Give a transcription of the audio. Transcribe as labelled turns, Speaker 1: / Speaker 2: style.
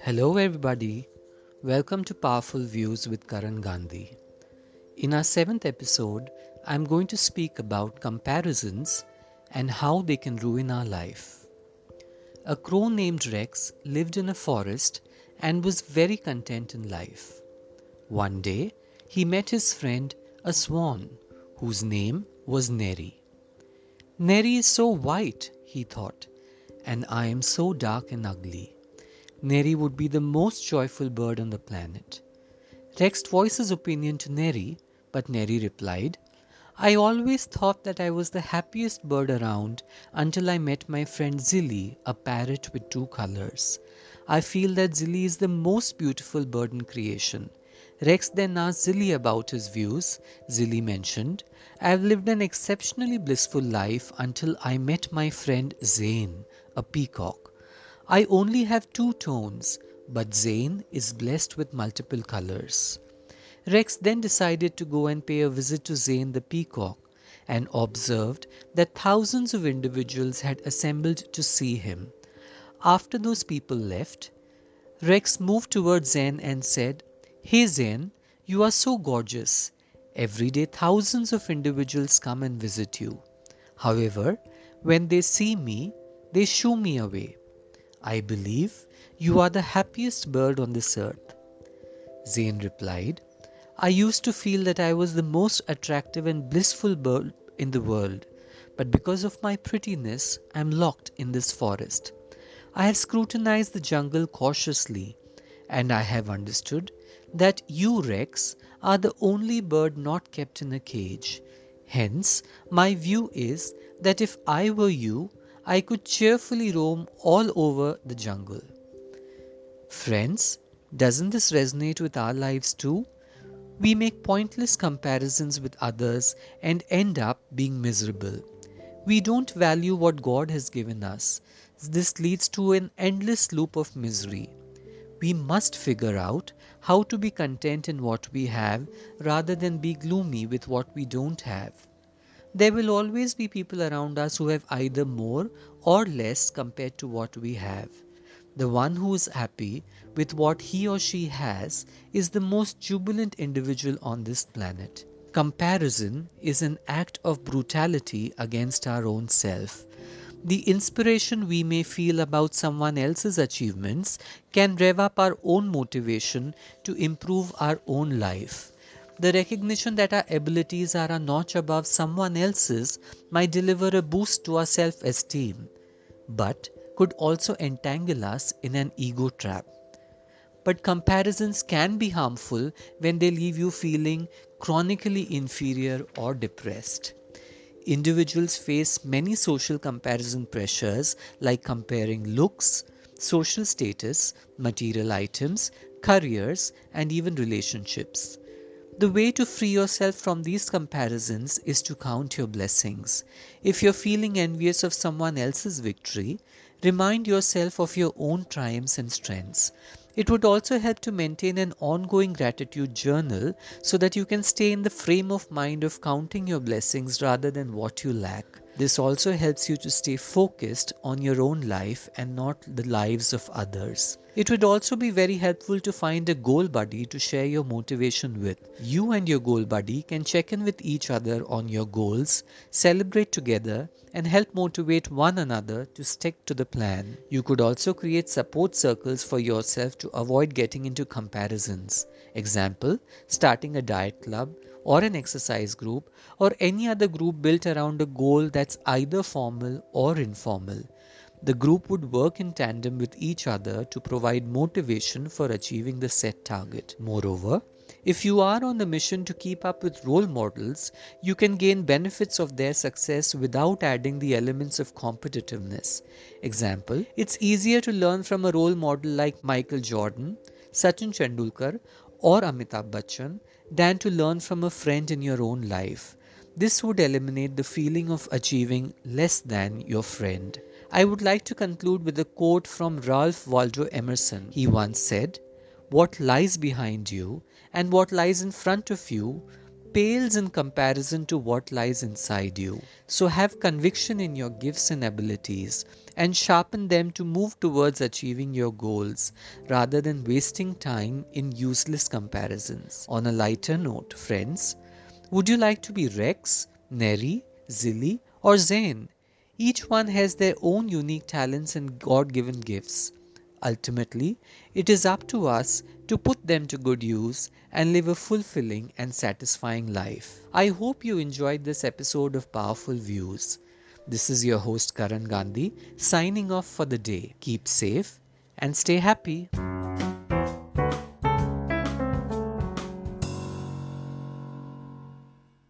Speaker 1: Hello, everybody. Welcome to Powerful Views with Karan Gandhi. In our seventh episode, I'm going to speak about comparisons and how they can ruin our life. A crow named Rex lived in a forest and was very content in life. One day, he met his friend, a swan, whose name was Neri. Neri is so white, he thought, and I am so dark and ugly. Neri would be the most joyful bird on the planet. Rex voiced his opinion to Neri, but Neri replied, I always thought that I was the happiest bird around until I met my friend Zilly, a parrot with two colors. I feel that Zilly is the most beautiful bird in creation. Rex then asked Zilly about his views. Zilly mentioned, I have lived an exceptionally blissful life until I met my friend Zane, a peacock. I only have two tones, but Zane is blessed with multiple colors. Rex then decided to go and pay a visit to Zane the peacock and observed that thousands of individuals had assembled to see him. After those people left, Rex moved towards Zane and said, Hey Zane, you are so gorgeous. Every day thousands of individuals come and visit you. However, when they see me, they shoo me away. I believe you are the happiest bird on this earth. Zane replied, I used to feel that I was the most attractive and blissful bird in the world, but because of my prettiness, I am locked in this forest. I have scrutinized the jungle cautiously, and I have understood that you, Rex, are the only bird not kept in a cage. Hence, my view is that if I were you, I could cheerfully roam all over the jungle. Friends, doesn't this resonate with our lives too? We make pointless comparisons with others and end up being miserable. We don't value what God has given us. This leads to an endless loop of misery. We must figure out how to be content in what we have rather than be gloomy with what we don't have. There will always be people around us who have either more or less compared to what we have. The one who is happy with what he or she has is the most jubilant individual on this planet. Comparison is an act of brutality against our own self. The inspiration we may feel about someone else's achievements can rev up our own motivation to improve our own life. The recognition that our abilities are a notch above someone else's might deliver a boost to our self esteem, but could also entangle us in an ego trap. But comparisons can be harmful when they leave you feeling chronically inferior or depressed. Individuals face many social comparison pressures like comparing looks, social status, material items, careers, and even relationships. The way to free yourself from these comparisons is to count your blessings. If you're feeling envious of someone else's victory, remind yourself of your own triumphs and strengths. It would also help to maintain an ongoing gratitude journal so that you can stay in the frame of mind of counting your blessings rather than what you lack. This also helps you to stay focused on your own life and not the lives of others. It would also be very helpful to find a goal buddy to share your motivation with. You and your goal buddy can check in with each other on your goals, celebrate together, and help motivate one another to stick to the plan. You could also create support circles for yourself to avoid getting into comparisons. Example, starting a diet club or an exercise group or any other group built around a goal that's either formal or informal. The group would work in tandem with each other to provide motivation for achieving the set target. Moreover, if you are on a mission to keep up with role models, you can gain benefits of their success without adding the elements of competitiveness. Example, it's easier to learn from a role model like Michael Jordan, Sachin Tendulkar, or Amitabh Bachchan than to learn from a friend in your own life. This would eliminate the feeling of achieving less than your friend. I would like to conclude with a quote from Ralph Waldo Emerson. He once said, What lies behind you and what lies in front of you pales in comparison to what lies inside you. So have conviction in your gifts and abilities and sharpen them to move towards achieving your goals rather than wasting time in useless comparisons. On a lighter note, friends, would you like to be Rex, Neri, Zilly, or Zane? Each one has their own unique talents and God given gifts. Ultimately, it is up to us to put them to good use and live a fulfilling and satisfying life. I hope you enjoyed this episode of Powerful Views. This is your host Karan Gandhi signing off for the day. Keep safe and stay happy.